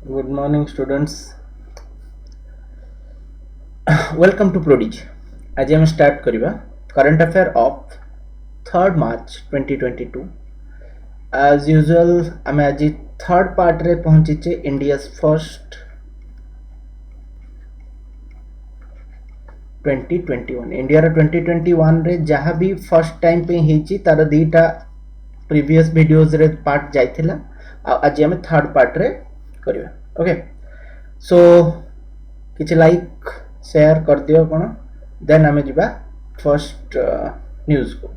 Good morning, students. Welcome to Prodigy. आज हम start करिबा current affair of 3rd March 2022. As usual, आम आज थर्ड पार्ट रे पहुंचीचे इंडियाज फर्स्ट 2021. इंडिया 2021 रे जहाँ भी फर्स्ट टाइम पे हेची तार दीटा प्रीवियस वीडियोस रे पार्ट जाइथिला. आज हम थर्ड पार्ट रे करिबा. ओके, सो किछि लाइक शेयर कर दियो कोन, देन आमे जिबा फर्स्ट न्यूज को.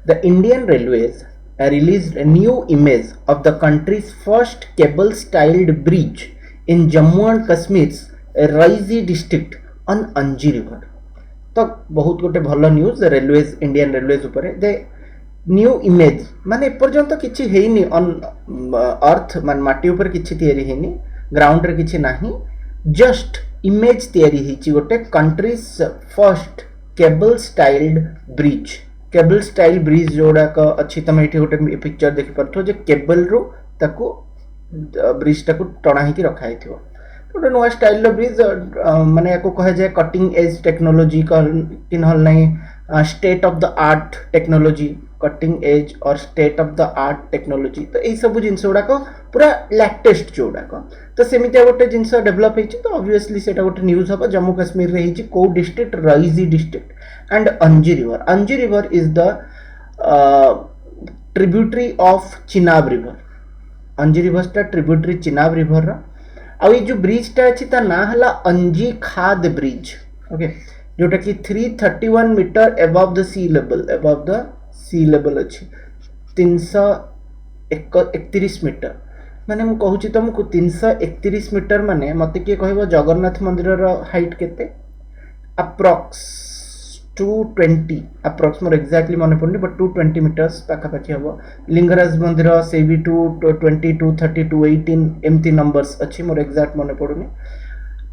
The Indian railways released a new image of the country's first cable styled bridge in Jammu and Kashmir's Raisi district on Anji river. तो बहुत गोटे भल न्यूज रेलवेज इंडियन रेलवेज उपरे दे न्यू इमेज माने पर्यंत किछि हेइनी on earth मान माटी ऊपर किछि तयारी हेइनी, ग्राउंड रे किछि नाही, जस्ट इमेज तयारी हेछि गोटे countries first cable styled bridge. Cable style bridge जोड़ा का अच्छी तमे एठी गोटे पिक्चर देखि परथो जे केबल रो ताको ब्रिज ताको टणा ही रखा हेथियो. गोटे नुआ स्टाइल रो ब्रिज माने याको कहे जाय कटिंग एज टेक्नोलॉजी का कि नहल नहीं state of the art technology, cutting edge और state of the art technology. तो यही सब जिनस गुड़ाक पूरा लेटेस्ट जोड़ाक तो सेमितिया गोटे जिनस डेभलप होती. तो ऑब्वियसली सेटा गोटे न्यूज हम जम्मू काश्मीर रे होती को डिस्ट्रिक्ट रईजी डिस्ट्रिक्ट एंड अंजी रिवर. अंजी river is the tributary of Chenab river. अंजी रिवर ट्रिब्यूटरी चिनाब रिवर आ जो ब्रिजटा अच्छी ता ना हला अंजी खाद ब्रिज. ओके, जोटा कि 331 metre above the sea level अच्छी 331 मीटर माने मु कहूची तुमको 331 मीटर माने मते किए कहबो जगन्नाथ मंदिर रो हाइट केते अप्रॉक्स 220 अप्रॉक्स मोर एग्जैक्टली मन पड़नी बट 220 मीटर्स पाखापाखि हम. लिंगराज मंदिर से भी 220 230 218 एमती नंबर्स अच्छी मोर एग्जैक्ट मन पड़ुनी.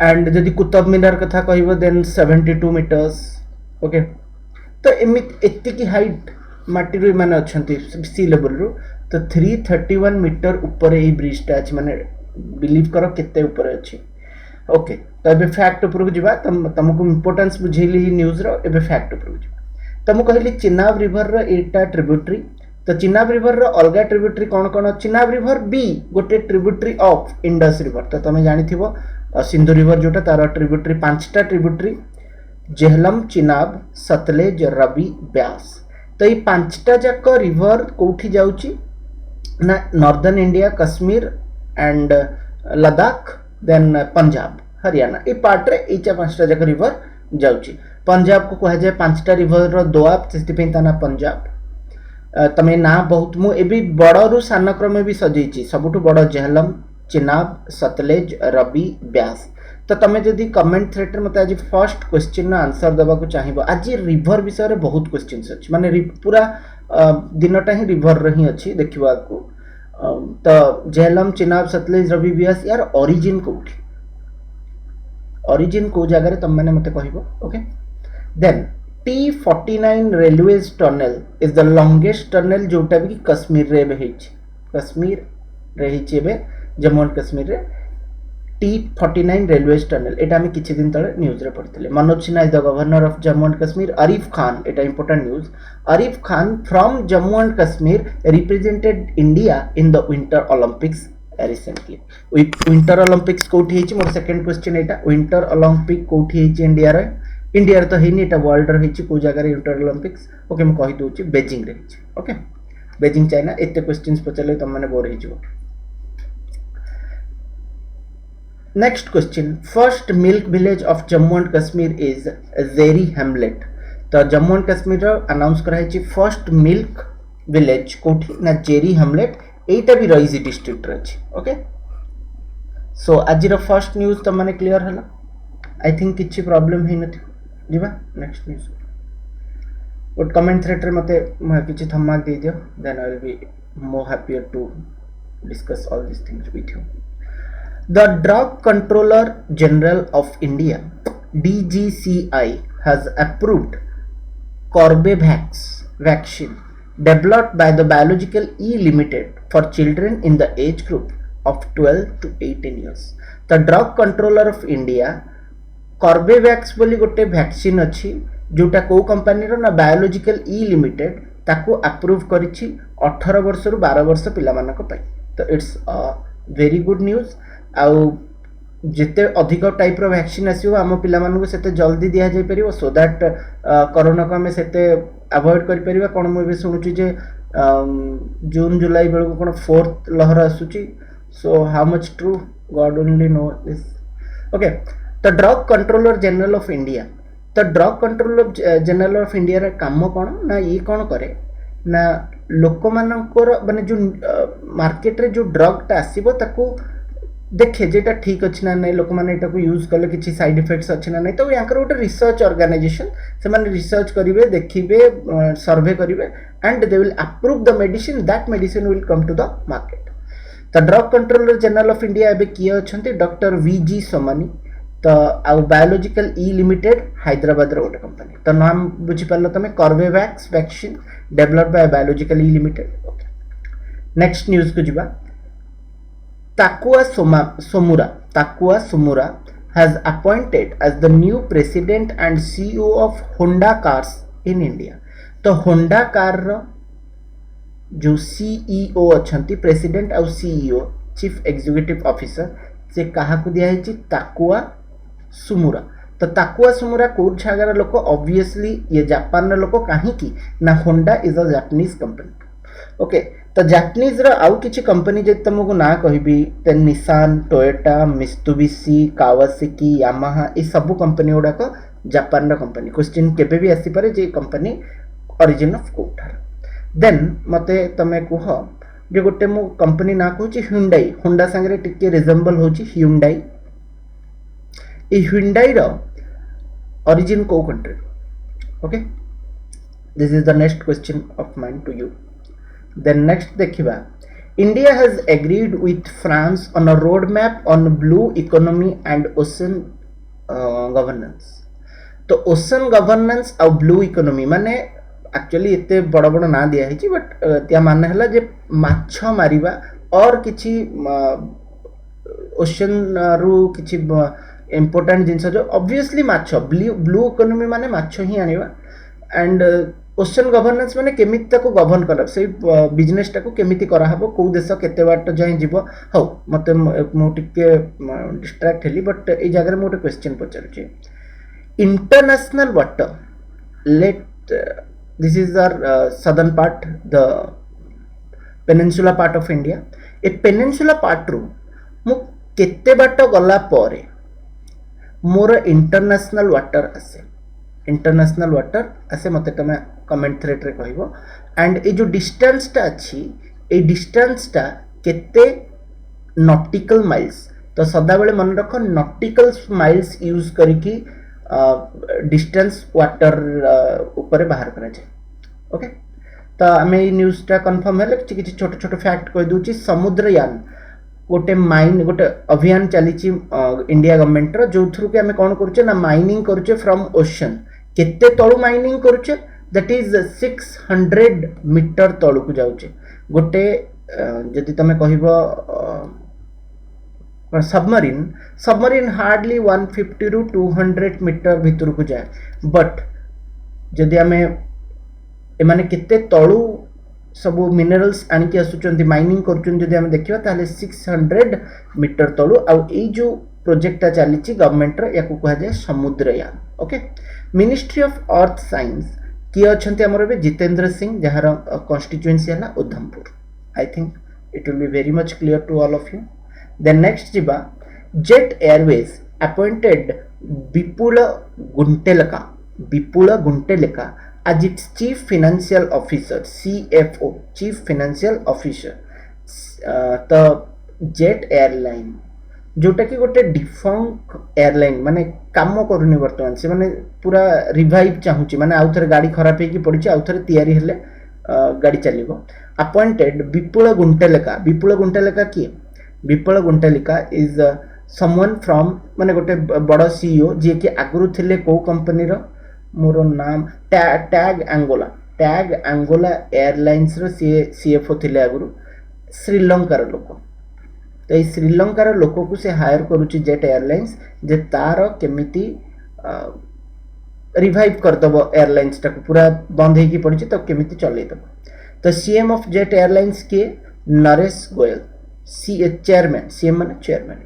एंड जदि कुतुब मीनार कथा कहबो देन 72 मीटर्स. ओके, तो एमित एतिकी हाइट माटी रो माने अछंती सी लेवल रो. तो 331 मीटर ऊपर ए ब्रिजटा अछि माने बिलीव करो केते ऊपर अछि. ओके, तो एबे फैक्ट ऊपर जिबा तुमको इंपोर्टेंस बुझेली न्यूज रो. एबे फैक्ट ऊपर जिबा तुमको कहली चिनाब रिवर रो एटा ट्रिब्यूटरी. तो चिनाब रिवर रो अलगा ट्रिब्यूटरी कोन कोन? चिनाब रिवर बी गोटे ट्रिब्यूटरी ऑफ इंडस रिवर. तो तुम जानिथिबो सिंधु रिवर जोटा तार ट्रिब्यूटरी पांचटा ट्रिब्यूटरी जेहलम, चिनाब, सतलेज, रवि, ब्यास. तो ये पांचटा जाक रिवर कोठी जाउची ना northern India, Kashmir and Ladakh, then Punjab, Haryana ए पार्ट रे एचा पांचटा जाक रिवर जाउची. पंजाब को कहा जाए पांचटा रिवर रो दोआब सेति पे ता ना पंजाब. तमे ना बहुत मु एबी बड़ रु सान क्रम भी सजेची. सबुठु बड़ जेहलम, चिनाब, सतलेज, रवि, ब्यास. तो तमे जदि कमेंट थ्रेड मत आज फर्स्ट क्वेश्चन आंसर दबा को चाहिबो. आज रिवर विषय रे बहुत क्वेश्चंस अछि माने पूरा दिनटा ही रिवर रही अछि देखिबा को. तो जेहलम, चिनाब, सतलेज, रवि, ब्यास यार ओरिजिन कोठी, ओरिजिन को जगह रे तम माने मते कहबो. Okay, then T49 railways tunnel is the longest tunnel जोटा भी कश्मीर रे हेछि. कश्मीर रे हेछि बे जम्मू एंड कश्मीर रे T49 रेलवेज टनल. एटा हम किछि दिन तळे न्यूज रे पढितले. Manoj Sinha is the governor of Jammu and Kashmir. Arif Khan, एटा important news, Arif Khan from Jammu and Kashmir represented India in the winter Olympics recently. Winter Olympics कोठी हेछि मोर सेकंड क्वेश्चन. एटा विंटर ओलंपिक कोठी हेछि इंडिया रे. इंडिया रे तो हेनी, एटा वर्ल्ड रे हेछि को जगह रे विंटर ओलंपिक्स. ओके, हम कहि दोछि बेजिंग रे हेछि. Okay, Beijing China. एते क्वेश्चंस पचले तुम माने बोर हेजिवो. Next question, first milk village of Jammu and Kashmir is Jerri hamlet. तो जम्मू एंड कश्मीर रो अनाउंस करा हेछि फर्स्ट मिल्क विलेज कोठी ना जेरी हैमलेट. एटा भी रईजी डिस्ट्रिक्ट रे अछि. ओके, सो आज रो फर्स्ट न्यूज त माने क्लियर हला. आई थिंक किछि प्रॉब्लम हे नथि. जिबा नेक्स्ट न्यूज. और कमेंट थ्रेड रे मते किछि थम्मा दे दियो, then I will be more happier to discuss all this things with you. The Drug Controller General of India (DGCI) has approved Corbevax vaccine developed by the Biological E Limited for children in the age group of 12 to 18 years. The drug controller of India Corbevax बोली गोटे vaccine अच्छी जोटा को company रो ना biological E limited ताको approve करिछि 18 वर्ष रु 12 वर्ष पिला मानक पई. तो इट्स वेरी गुड न्यूज. आउ जिते अधिक टाइप रो वैक्सीन आसीओ आम पिला मानक सेते जल्दी दिया जाय परिबो सो दैट कोरोना को हमें सेते अवॉइड करि परिबा. कोन मु बे सुनुछि जे जून जुलाई बेल को कोन फोर्थ लहर आसुछि. So how much true God only know this. Okay. The drug controller general of India. तो drug controller general of India रे काम कोन ना ये कोन करे ना लोक मानकर माने जो मार्केट रे जो ड्रग ता आसीबो ताको देखे जेटा ठीक अच्छी ना नहीं लोक मैंने एटा को यूज कले किसी साइड इफेक्ट्स अच्छी ना नहीं. तो यांकर गोटे रिसर्च ऑर्गेनाइजेशन से माने रिसर्च करिवे देखिबे सर्वे करिवे and they will approve the medicine. That medicine will come to the market. The drug controller general of India एबे किए अछंती डॉक्टर वीजी सोमानी. तो आउ बायोलॉजिकल ई लिमिटेड हैदराबाद रो गोटे कंपनी. तो नाम बुझी पारलो तमे Corbevax vaccine developed by Biological E limited. Okay. Next news को जिबा. Takua Sumura has appointed as the new president and CEO of Honda Cars in India. तो Honda car रो जो CEO अछंती प्रेसिडेंट और CEO चीफ एग्जीक्यूटिव ऑफिसर से कहा को दिया है ताकुआ सुमुरा. तो ताकुआ सुमुरा कोर छागर लोक ऑब्वियसली ये जापान रो लोक काहे की ना Honda is a Japanese company. Okay. तो जापानीज रो आउ किछि कंपनी जे तुमको ना कहबी ते Nissan Toyota Mitsubishi Kawasaki Yamaha ए सब कंपनी गुडा को जापान रो कंपनी. क्वेश्चन केबे भी आसी पारे जे कंपनी ओरिजिन ऑफ कोठार. देन मते तमे कुह जे गोटे मु कंपनी ना कहूची ह्युंडई. होंडा संगे टिके रिजेंबल होची ह्युंडई. ए ह्युंडई रो ओरिजिन को country. Okay. This is the next question of mine to you. Then next देखिबा. India has agreed with France on a roadmap on blue economy and ocean governance. तो ocean governance और blue economy माने actually इतने बड़ बड़ ना दिया है बट त्या माने हला जे माछ मारिबा और किछि ओशन रु किछि इम्पोर्टेंट जिनस जो ऑब्वियसली माछ ब्लू इकोनॉमी माने माछ ही आनिबा एंड ओशन गवर्नेंस माने केमिति ताको गवर्न कर से बिजनेस टाको केमिति करा हबो को देश केते बाट जाय जीवो. हौ मते मो टिके डिस्ट्रैक्ट हेली बट ए जगह रे मोटे क्वेश्चन पचारु छी. International water let this is our southern part the peninsula part of India. ए पेनिनसुला पार्ट रो मु केते बाट गला परे मोर इंटरनेशनल वाटर आसे. इंटरनेशनल वाटर आसे मते तमे कमेंट थ्रेड रे कहबो. एंड ए जो डिस्टेंस टा अछि ए डिस्टेंस टा केते नॉटिकल माइल्स. तो सदा बेले मन रखो नॉटिकल माइल्स यूज करिकी डिस्टेंस वाटर ऊपर बाहर करा जाय. ओके. तो आमे ई न्यूज़ टा कंफर्म हेले किछि छोट छोट फैक्ट कहि दूची. समुद्रयान गोटे माइन गोटे अभियान चली इंडिया गवर्नमेंट रो जो थ्रू के आमे कोन करूचे ना माइनिंग करूचे फ्रॉम ओशन. केते तळु माइनिंग करूचे दैट इज 600 मीटर तळु को जाउचे. गोटे जदि तमे कहिबो सबमरीन हार्डली 150 रु 200 मीटर भीतर को जाए. बट जदि आमे एमाने केते तळु सब मिनरल्स आनिक आसुचंती माइनिंग करचुन जदि आमे देखिबा ताले 600 मीटर तळु आ ए जो प्रोजेक्ट चली गवर्नमेंट या कहा जाए Samudrayaan. Okay. Ministry of earth science किए अच्छे आमर जितेंद्र सिंह जार कन्स्टिट्युएंसी है Udhampur. I think it will be very much clear to all of you. Then next जीवा. Jet Airways appointed Vipul Gunatilleka as its chief financial officer CFO chief financial officer. तो jet airline जोटा कि गोटे डिफंक एयरलाइन माने काम करूनी वर्तमान से माने पूरा रिवाइव चाहूची माने आउ थरे गाड़ी खराब हेकी पड़ी आउ थरे तैयारी हेले गाड़ी चलिबो. अपॉइंटेड विपुल गुंटेलका किए. विपुल गुंटेलका इज समवन फ्रॉम माने गोटे बड़ सीईओ जे कि आगरु थिले को कंपनी रो मोर नाम टैग एंगोला एयरलाइंस रो सीएफओ थिले आगरु श्रीलंका रो लोक. तो ये श्रीलंकार लोक को से हायर करुच्ची जेट एयरलाइंस जे तार केमिति रिवाइव करदब एयरलाइंस टाक पूरा बंद होगी पड़ी तो केमिति चलैदब। तो सीएम ऑफ जेट एयरलाइंस के Naresh Goyal, C chairman, CM माने चेयरमैन,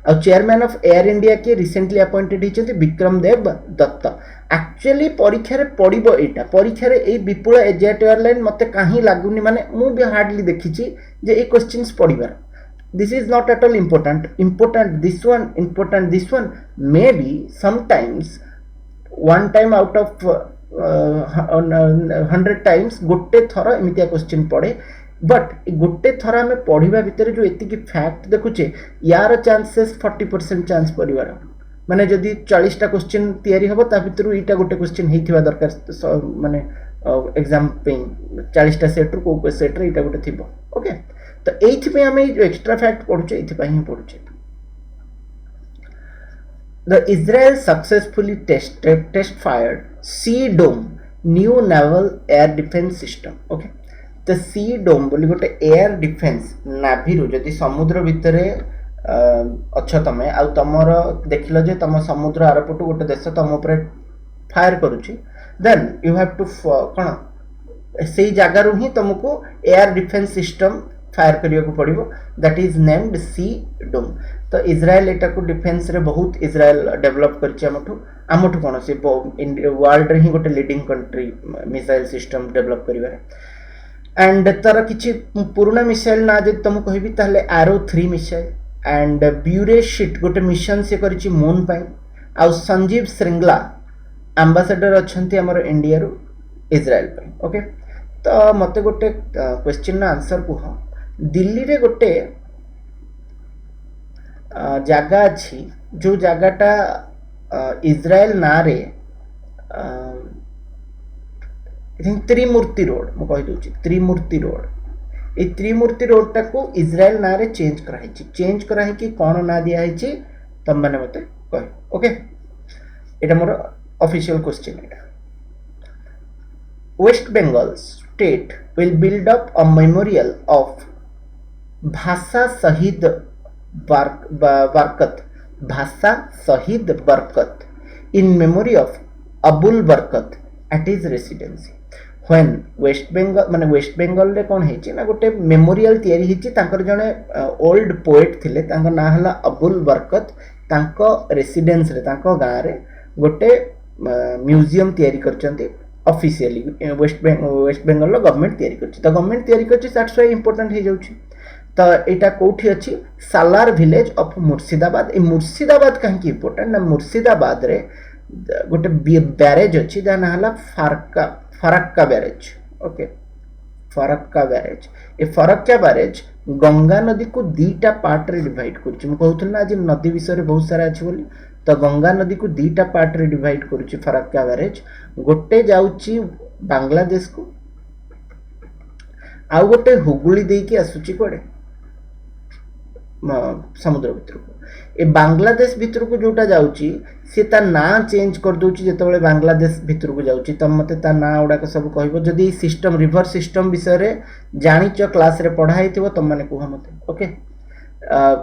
और चेयरमैन ऑफ एयर इंडिया के रिसेंटली अपॉइंटेड होती विक्रम देव दत्त। एक्चुअली परीक्षा पड़ो यहाँ परीक्षा ये विपुल जेट एयरलाइन मत कहीं लगुनि माने मु भी हार्डली देखी जे ये क्वेश्चंस पढ़िबार। This is not at all important this one may be sometimes one time out of 100 times गोटे थर एमती क्वेश्चन पड़े। बट गोटे थर आम पढ़ा भितर जो एति फैक्ट देखुचे यार चांसेस 40% चांस पड़ार माने जदि 40टा क्वेश्चन तैयारी हम ता भितर एटा गोटे क्वेश्चन होइथिबा दरकार माने एग्जाम पे 40टा सेट रु को सेट रे एटा गोटे थिबो। ओके तो एइथि आम जो एक्स्ट्रा फैक्ट पढुचे एइथि ही पढुचे। The Israel successfully test fired Sea Dome new naval air defense system। okay तो सी डोम बोली गोटे एयर डिफेन्स नाभी रु जदि समुद्र भितर अच्छा तमें आ तमर देखिल जे तुम समुद्र आरपटू गोटे देश तुम उपर फायर करुच्ची देन यू हैव टू कौन से जगार ही तुमको एयर डिफेन्स सिस्टम फायर करने को पड़ो दैट इज नेम्ड सी डोम। तो इज्राएल एटा को डिफेन्स रे बहुत इज्राएल डेवलप करमठू कौन से वर्ल्ड रे ही गोटे leading country missile system develop करिवारे। एंड तार किछि पुराना मिसाइल ना जब तुम कहबी ताहले एरो 3 मिसाइल एंड ब्यूरेशिट गोटे मिशन से करिछि मून पाई आ संजीव श्रृंगला एम्बेसडर अछंती हमर इंडिया रो इज्राएल पाई। ओके तो मते गोटे क्वेश्चन ना आंसर कुह दिल्ली रे गोटे जगह अच्छी जो जगहटा इज्राएल ना रे त्रिमूर्ति रोड मु कहि दोची त्रिमूर्ति रोड ए त्रिमूर्ति रोड टा को इज्राएल ना रे चेंज कराई कि कौन ना दिया है तुम मैंने मत कह। ओके एटा मोर ऑफिशियल क्वेश्चन एटा। West Bengal state will build up a memorial of भाषा शहीद बरकत भाषा शहीद बरकत in memory of Abul Barkat at his residency when West Bengal माने वेस्ट बंगाल रे कौन है ना गोटे मेमोरियल तैयारी हिची तांकर जने ओल्ड पोएट थिले तांका ना हला अबुल बरकत तांको रेसिडेंस रे तांको गाँ रे गोटे म्यूजियम तैयारी करचंती ऑफिशियली वेस्ट बंगाल रो गवर्नमेंट तैयारी करची। तो गवर्नमेंट तैयारी करची दैट्स व्हाई इंपोर्टेंट हे जाउची। तो एटा कोठी अछि सालार विलेज ऑफ मुर्शिदाबाद। ए मुर्शिदाबाद कहीं इंपोर्टेंट ना मुर्शिदाबाद रे गोटे बैरेज अच्छी जहाँ ना हला Farakka barrage. Okay Farakka barrage ए फरक्का बैरेज गंगा नदी को दीटा पार्ट रे डिवाइड करछि। मु कहउथल ना आज नदी विषय रे बहुत सारा अछि बोली तो गंगा नदी को दीटा पार्ट रे डिवाइड करछि फरक्का बैरेज। गोटे जाउछि बांग्लादेश को आ गोटे हुगुली देकी आसुछि कोडे समुद्र भितर को ए बांग्लादेश भितर को जोटा जाउची से ता ना चेंज कर दोची जेतेबेले बांग्लादेश भितर को जाउची तम मते ता ना उडा के सब कहबो जदी सिस्टम रिवर सिस्टम विषय रे जानिच क्लास रे पढ़ाई थिबो तम माने कुह मते। ओके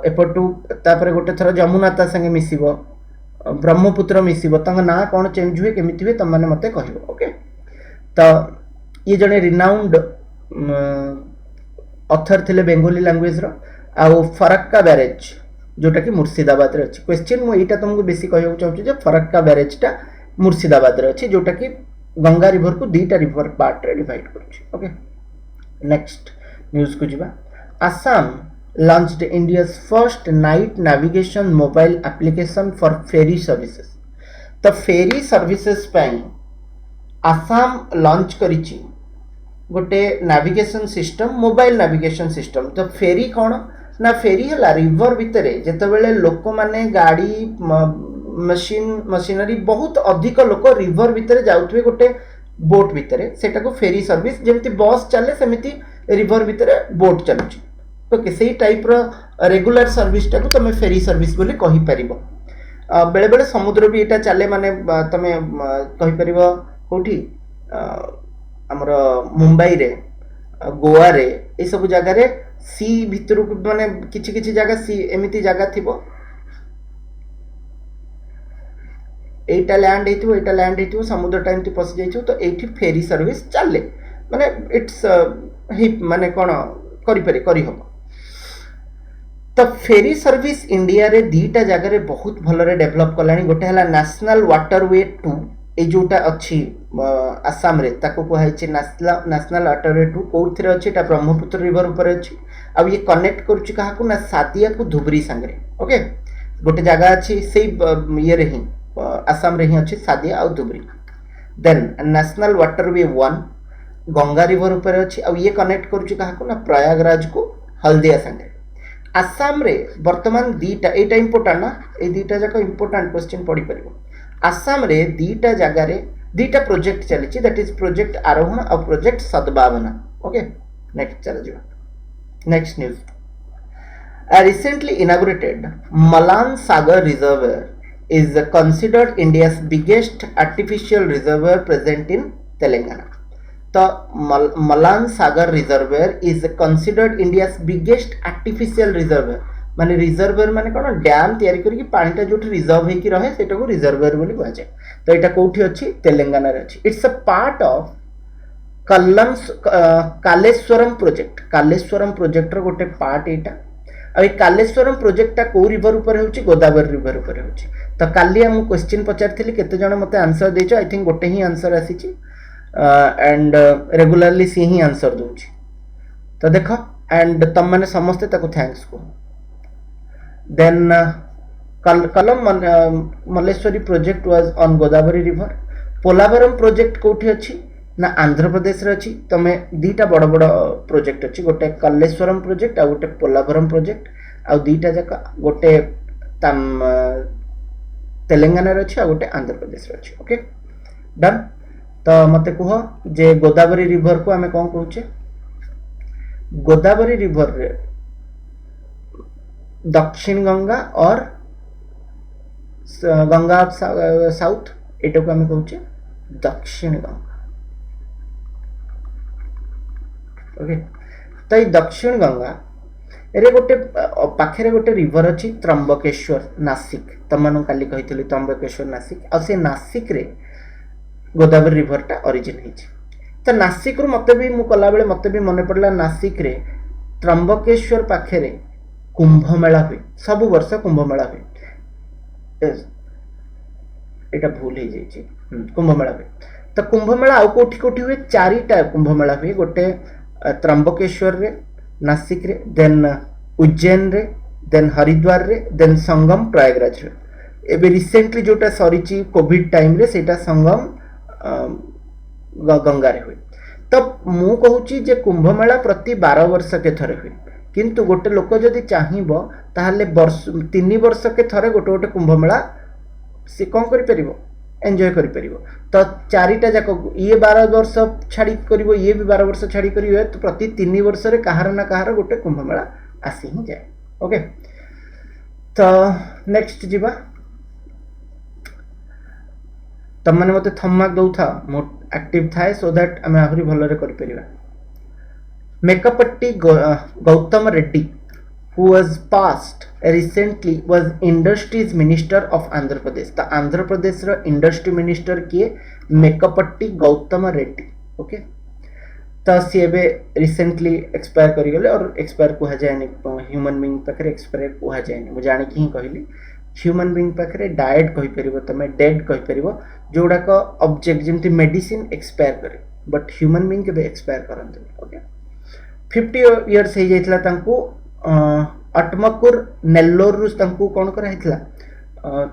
एपटू तापरे गोटे थरा जमुना ता संगे मिसिबो ब्रह्मपुत्र मिसिबो तंग ना कोन चेंज हुए केमिति हुए तम माने मते कहबो। ओके तो ये जने रिनाउंड ऑथर थिले बेंगोली लैंग्वेज रो आउ फरक्का बैरेज जोटा कि मुर्शिदाबाद रे अछि। क्वेश्चन मु एटा तुमको बेसी कहयो चाहूची जे फरक्का बैरेज टा मुर्शिदाबाद रे अछि जोटा कि गंगा रिवर को दीटा रिवर पार्ट रे डिवाइड करछि। ओके नेक्स्ट न्यूज़ को जिबा। Assam launched India's first night navigation mobile application for ferry services. तो फेरी सर्विसेज पई आसाम लॉन्च करिछि गोटे navigation system mobile navigation system. तो फेरी कौन ना फेरी है रिवर भितर जितेबले लोक माने गाड़ी मशीनरी बहुत अधिक लोक रिवर भितर जाउथबे गोटे बोट भितर सेटा को फेरी सर्विस जेमती बस चले सेमिति रिवर भितर बोट चलुची। तो से टाइप रो रेगुलर सर्विस टाको तुम फेरी सर्विस बोली कहि परिबो। बेले बेले समुद्र भी एटा चले माने तुम कहि परिबो कोठी हमर मुंबई रे गोवा रे ए सब जगह रे सी भितर को माने किछि किछि जगह सी एमिति जगह थिबो एटा लैंड हेतिबो एटा लैंड हेतिबो समुद्र टाइम ती पस जाइछो तो एठी फेरी सर्विस चले माने इट्स हिप माने कोन करि पारे करि हो तो फेरी सर्विस इंडिया रे दीटा जगह रे बहुत भलरे डेवलप कलानी गोटे हला नेशनल वाटरवे 2 ए जोटा अछि आसाम रे ताको कहै छै नेशनल वाटरवे 2 कोउथरे अछि एटा ब्रह्मपुत्र रिवर ऊपर अछि अब ये कनेक्ट करूछि काहाकू ना सादिया को धुबरी संगरे ओके गोटे जगह अछि सेई ये रे ही आसाम रे ही अछि सादिया और Dhubri then national waterway 1 Ganga river ऊपर अछि अब ये कनेक्ट करूछि काहाकू ना प्रयागराज को हल्दिया संगरे आसाम रे वर्तमान दीटा एटा इंपोर्टेंट ना ए दीटा जाक इंपोर्टेंट क्वेश्चन पड़ी परिबो आसाम रे दीटा जगह रे दीटा प्रोजेक्ट चली दैट इज प्रोजेक्ट आरोहण और प्रोजेक्ट सद्भावना ओके नेक्स्ट चल जिवा next news recently inaugurated Mallanna Sagar reservoir is considered India's biggest artificial reservoir present in Telangana तो Mallanna Sagar reservoir is considered India's biggest artificial reservoir माने रिजर्वायर माने कोन डैम तयारी करी पानीटा जोठी रिजर्व हेकी रहे सेटा को रिजर्वायर बोली कहै छै तो एटा कोठी अछि तेलंगाना रे अछि इट्स अ पार्ट ऑफ कल्लम कालेश्वरम प्रोजेक्ट रो गोटे पार्ट एटा आ कालेश्वरम प्रोजेक्ट ता को रिवर ऊपर होछि गोदावरी रिवर ऊपर होछि तो काली हम क्वेश्चन पचारथिली केते जण मते आंसर देछो आई थिंक गोटे ही आंसर आसीछि एंड रेगुलरली सी ही आंसर दोछि तो देखो एंड तम माने समस्त ताको थैंक्स को देन कलम Malleswari project was on Godavari river Polavaram project कोठी अछि ना आंध्र प्रदेश रे अछि तमे दीटा बड़ बड़ प्रोजेक्ट अछि गोटे कल्लेश्वरम प्रोजेक्ट आ गोटे पोलावरम प्रोजेक्ट आ दीटा जका गोटे तेलंगाना रे अछि आ गोटे आंध्र प्रदेश रे अछि ओके डन तो मते कहो जे गोदावरी रिवर को हमें कोन कहूचे गोदावरी रिवर रे दक्षिण गंगा और गंगा साउथ एटा को हमें कहूचे दक्षिण गंगा ओके तो ये दक्षिण गंगा रे गोटे पाखे गोटे रिवर अच्छी त्र्यंबकेश्वर नासिक तमन काली कही त्र्यंबकेश्वर नासिक आ से नासिक रे गोदावरी रिवर टा ओरिजिन होती तो नासिक रु मत भी मुला बेले मत भी मन पड़ा नासिक रे त्र्यंबकेश्वर पाखे रे कुंभ मेला हुए सब वर्ष कुंभ मेला हुए एटा भूल हो जाइए कुंभ मेला हुए तो कुंभ मेला आउ कोठी कोठी हुए चारिटा कुंभ मेला हुए गोटे त्र्यंबकेश्वर रे नासिक रे देन उज्जैन रे देन हरिद्वार रे देन संगम प्रयागराज रे एबे रिसेंटली जोटा सरीची कोविड टाइम रे सेटा संगम गंगा रे हुए तो मु कहूची जे कुंभ मेला प्रति 12 वर्ष के थरे हुए किंतु गोटे लोक जदि चाहिबो ताहले वर्ष 3 वर्ष के थरे गोटे गोटे कुंभ मेला से कौन करि परिबो एंजॉय करि परिबो तो चारिटा जाक ये 12 वर्ष छाड़ी करिवो ये भी 12 वर्ष छाड़ी करिवो तो प्रति 3 वर्ष रे कहार ना कहार गोटे कुंभ मेला आसी ही जाए ओके तो नेक्स्ट जीवा तम माने मते थम्मा दउ था मो एक्टिव थाए सो दैट आमे आहुरी भलरे करि परिबा मेकअपट्टी Gautam Reddy who was passed recently was industries minister of Andhra Pradesh तो आंध्र प्रदेश रो इंडस्ट्री मिनिस्टर किए मेकअपट्टी गौतम रेड्डी ओके तो सी एबे रिसेंटली एक्सपायर करि गेले और एक्सपायर कुहा जायनि ह्यूमन बीइंग पाखरे एक्सपायर कुहा जायनि मु जानि कि कहली ह्यूमन बीइंग पाखरे डायट कहि परिबो तमे डेड कहि परिबो जोडा को ऑब्जेक्ट जेमति मेडिसिन एक्सपायर करे बट ह्यूमन बीइंग के एक्सपायर करंतु ओके 50 इयर्स हे जाइतला तांको अटमकुर नेल्लोर रु तांको कोन करा हितला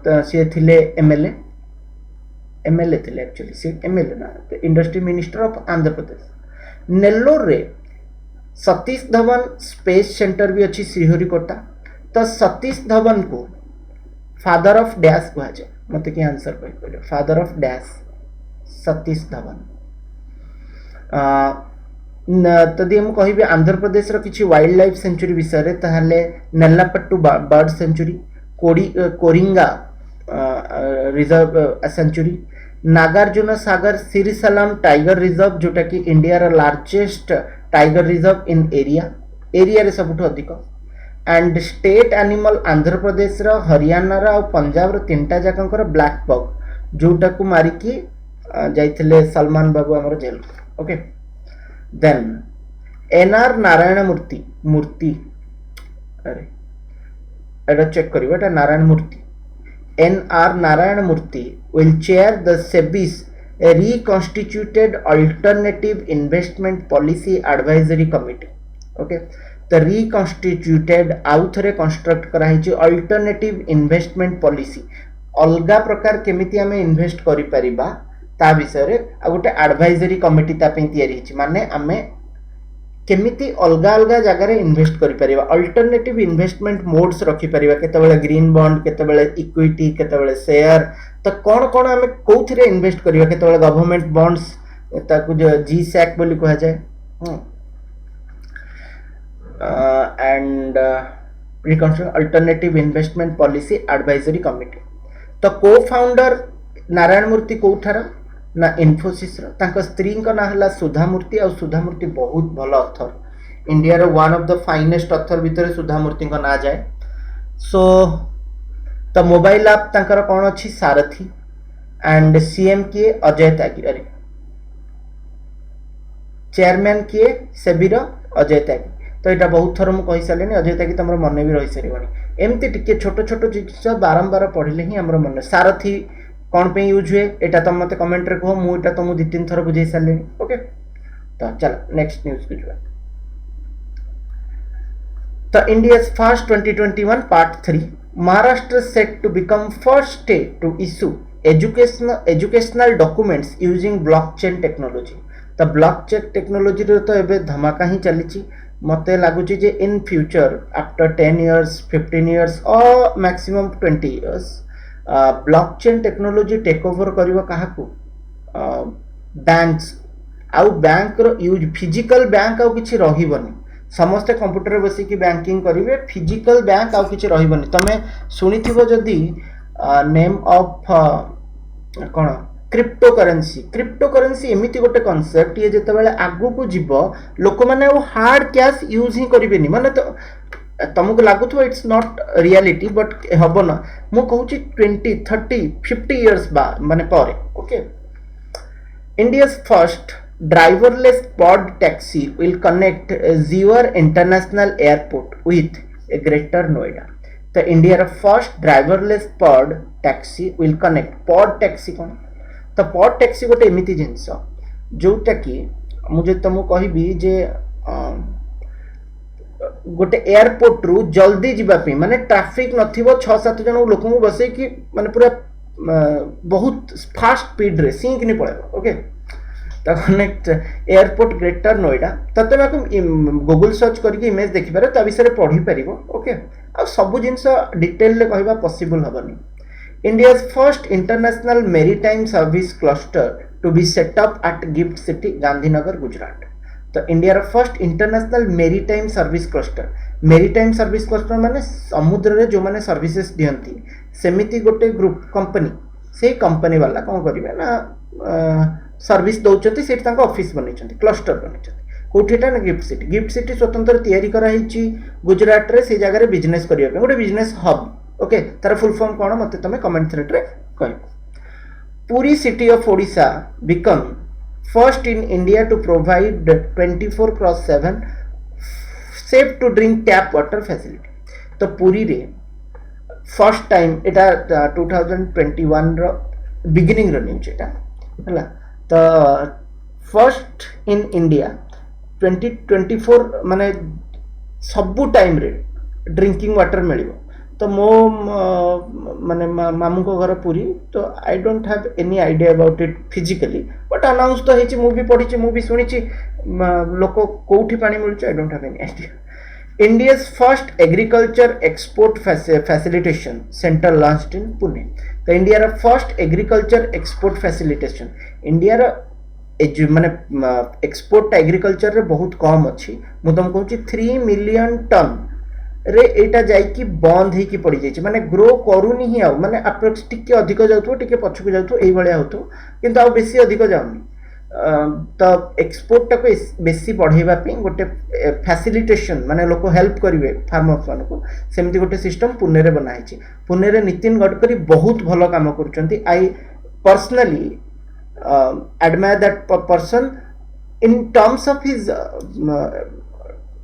त से थिले एमएलए थिले एक्चुअली से एमएलए ना industry minister of Andhra Pradesh Nellore रे सतीश धवन स्पेस सेंटर भी अच्छी श्रीहरिकोटा तो सतीश धवन को फादर ऑफ डैश कहा जाए मत कि आंसर कहि पड़े father of dash Satish Dhawan तदी हम कहि आंध्र प्रदेश रो किछि वाइल्ड लाइफ सेंचुरी विषय रे ताहले Nelapattu bird century Coringa reserve century Nagarjuna Sagar Srisailam tiger reserve जोटा कि इंडिया रो largest tiger reserve in area area रे सबुठ अधिक and state animal Andhra Pradesh रो हरियाणा रो और पंजाब रो तीनटा जाकंकर ब्लैक पग जोटा को मारिकी जाइथिले सलमान बाबू हमर जेल ओके देन एनआर नारायण मूर्ति मूर्ति अरे एटा चेक करियो एटा Narayana Murthy NR Narayana Murthy will chair the SEBI's reconstituted alternative investment policy advisory committee okay the reconstituted आउ थरे कंस्ट्रक्ट करा हिची अल्टरनेटिव इन्वेस्टमेंट पॉलिसी अलगा प्रकार केमिति हमें इन्वेस्ट करि परिबा ता विषय रे आ गोटे एडवाइजरी कमिटी ता पे तयारी हिची माने हमें केमिति अलगा अलगा जगह रे इन्वेस्ट करि परिबा अल्टरनेटिव इन्वेस्टमेंट मोड्स रखि परिबा केतेबेले ग्रीन बॉन्ड केतेबेले इक्विटी केतेबेले शेयर तो कौन कौन हमें कोथिरे इन्वेस्ट करियो केतेबेले गवर्नमेंट बॉन्ड्स ताकू जो जी सैक बोली कहा जाए and reconstruct alternative investment policy advisory committee तो को फाउंडर नारायण मूर्ति कोठार ना इन्फोसिस तांका स्त्री का ना हला सुधा मूर्ति और सुधा मूर्ति बहुत भल ऑथर इंडिया रो one of the finest author भितर सुधा मूर्ति का ना जाए सो तो मोबाइल ऐप तांकर कौन अच्छी सारथी एंड सीएम किए अजय त्यागी अरे चेयरमैन किए सेबीर अजय त्यागी तो यहाँ बहुत थर मुझे कही सारे अजय त्यागी तुम मन भी रही सारे एमती टिके छोट छोट जिस बारंबार पढ़ले ही आम मन सारथी कौन पे यूज हुए एटा तुम मत कमेंट रे कहो मुझे तुमको 2-3 थर बुझे सारे ओके तो चलो नेक्स्ट न्यूज को जुआ तो India's first 2021 part 3 Maharashtra set to become first state to issue educational documents using blockchain technology तो blockchain technology रे तो एबे धमाका ही चली मते लागुची जे in future after 10 years 15 years और maximum 20 years blockchain technology take over करिवो काहाकू बैंक्स आउ बैंक रो यूज फिजिकल बैंक आउ किछि रहिबनी समस्त कंप्यूटर बसी की बैंकिंग करिवे फिजिकल बैंक आउ किछि रहिबनी तमे सुनिथिबो जदी नेम ऑफ कोन क्रिप्टो करेंसी एमिति गोटे कांसेप्ट ये जते बेले आगु को जीवो लोक माने वो हार्ड कैश यूज ही करिवेनी माने तो तुमको लगुव इट्स नॉट रियलिटी बट हम ना मु कहूँ 20 30 50 इयर्स माने पर okay India's first driverless pod taxi will connect Jewar international airport with a Greater Noida तो India first driverless pod taxi will connect pod taxi कौन तो पॉड टैक्सी गोटे एमिति जिनस जोटा कि मुझे तुमको कहबी जे गोटे एयरपोर्ट रु जल्दी जीवापी माने ट्रैफिक नथिबो 6-7 जन लोक को बसे कि माने पूरा बहुत फास्ट स्पीड रे सिंक नि पळेबो ओके तो कनेक्ट एयरपोर्ट ग्रेटर नोएडा तते मैं गूगल सर्च करके इमेज देखि पारे ता विषय पढ़ी परिबो ओके आ सब जिंस डिटेल ले कहबा पॉसिबल हबनी India's first international maritime service cluster to be set up at GIFT city Gandhinagar Gujarat तो India first international maritime service cluster माने समुद्र रे जो माने सर्विसेज दियंती सेमिति गोटे ग्रुप कंपनी से कंपनी वाला कौन करिवे ना सर्विस दउचंती सेट तांका ऑफिस बनेचंती क्लस्टर बनेचंती कोठीटा ना गिफ्ट सिटी स्वतंत्र तयारी करा हिची गुजरात रे से जगह रे बिजनेस करिया पे गोटे बिजनेस हब ओके तार फुल फॉर्म कोन मते तमे कमेंट थ्रेड रे कहि Puri city of Odisha become first in India to provide 24/7 safe to drink tap water facility तो पुरी रे फर्स्ट टाइम एटा 2021 रो बिगिनिंग रो न्यूज एटा हला तो फर्स्ट इन इंडिया 2024 माने सबु टाइम रे ड्रिंकिंग वाटर मिलिबो तो मो माने मामू को घर पूरी तो I don't have any idea about it physically but announce तो हेची मूवी पढ़ी मूवी सुनी लोक कोठी पानी मिलुछ I don't have any idea India's first agriculture export facilitation centre launched in Pune तो India first agriculture export facilitation India माने एक्सपोर्ट एग्रीकल्चर रे बहुत कम अच्छी मु तुम कहूँ 3 मिलियन टन रे एटा जाई कि बंद ही कि पड़ी जाई माने ग्रो करूनी ही आउ माने अप्रोक्स टिके अधिक जाउथो टिके पछकु जाउथो एई भलिया होतो किंतु आ बेसी अधिक जाउनी तो एक्सपोर्ट टाक बेसी बढ़ेवा गोटे फैसिलिटेशन माने लोक हेल्प करेंगे फार्मर्स मान को सेमती गोटे सिस्टम पुणे रे बनाई पुणे रे नितिन गडकरी बहुत भल काम कर I personally admire that person in terms of his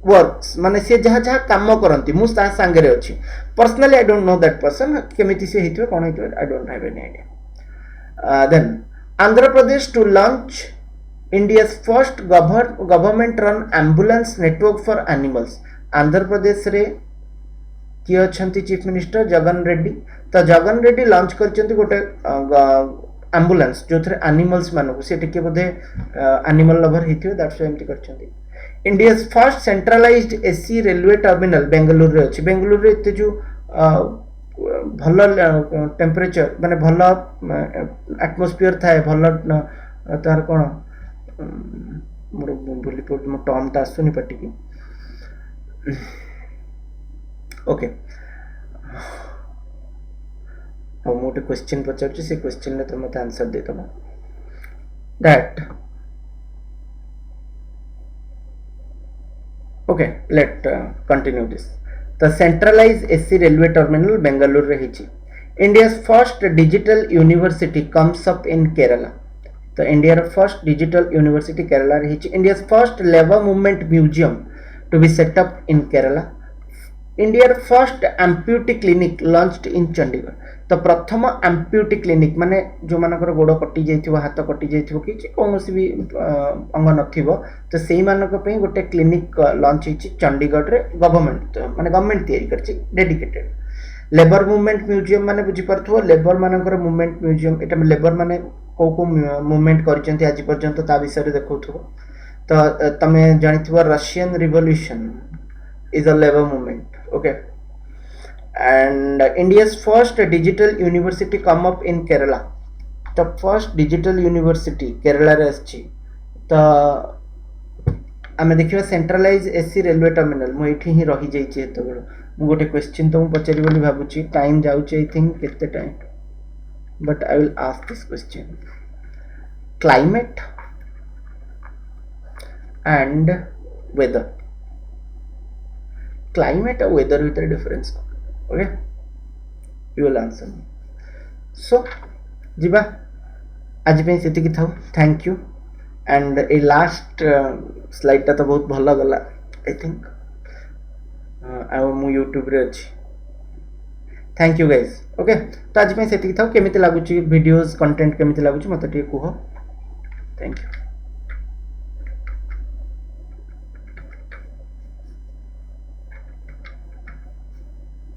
works माने से जहाँ जहाँ काम करती मु सांगे रे अच्छी personally I don't know that person केमिति से हेतिबे कोन हेतिबे I don't have any idea then Andhra Pradesh to launch India's first government run ambulance network for animals Andhra Pradesh रे किए अछंती चीफ मिनिस्टर जगन रेड्डी तो जगन रेड्डी लॉन्च करछंती गोटे एम्बुलेंस जो थे एनिमल्स मानक से टिके बोधे एनिमल लवर हेतिबे दैट्स एमती करछंती India's first centralised AC railway terminal Bengaluru रे अछि बेंगलुरु रे एते जो भल टेम्परेचर माने भल एटमॉस्फियर थाए भल तार कोन मोर भूली पड़ मो टर्म ता आसुनी पटिकी ओके अब मैं गोटे क्वेश्चन पचार से क्वेश्चन तुम मत आंसर दे दब that okay let continue this the centralise AC railway terminal Bengaluru रे हिची India's first digital university comes up in Kerala तो India first digital university Kerala रे हिची India's first labour movement museum to be set up in Kerala India first amputee clinic launched in Chandigarh तो प्रथम amputee clinic माने जो मानकर गोड़ कटि जाइथिबो हाथ कटि जाइथिबो कि कोनोसी भी अंग नथिबो तो सेही मानक पई गोटे क्लिनिक लॉन्च हिची चंडीगढ़ रे गवर्नमेंट माने गवर्नमेंट तयारी करछि डेडिकेटेड लेबर मूवमेंट म्यूजियम माने बुझी परथबो लेबर मानकर मूवमेंट म्यूजियम एटा लेबर माने को मूवमेंट करछन्ती आज पर्यंत ता विषय रे देखौथबो तो तमे जानिथिबो Russian revolution is a labor movement okay and India's first digital university come up in Kerala the first digital university Kerala रे अछि तो आमे देखिबा सेंट्रलाइज एसी रेलवे टर्मिनल मु एठी ही रही जाई छि एतो बेलो मु गोटे क्वेश्चन तो मु पचारि बोली भाबुछि टाइम जाउछि आई थिंक केते time but I will ask this question climate and weather climate और weather with a difference okay you will answer me so jiba आज पे सेति की थाउ thank you and a last slide ता तो बहुत भल गला आई थिंक आ मु YouTube रे अछि थैंक यू गाइस ओके तो आज पे सेति की थाउ केमिति लागुची वीडियोस कंटेंट केमिति लागुची मते टिके कुहो थैंक यू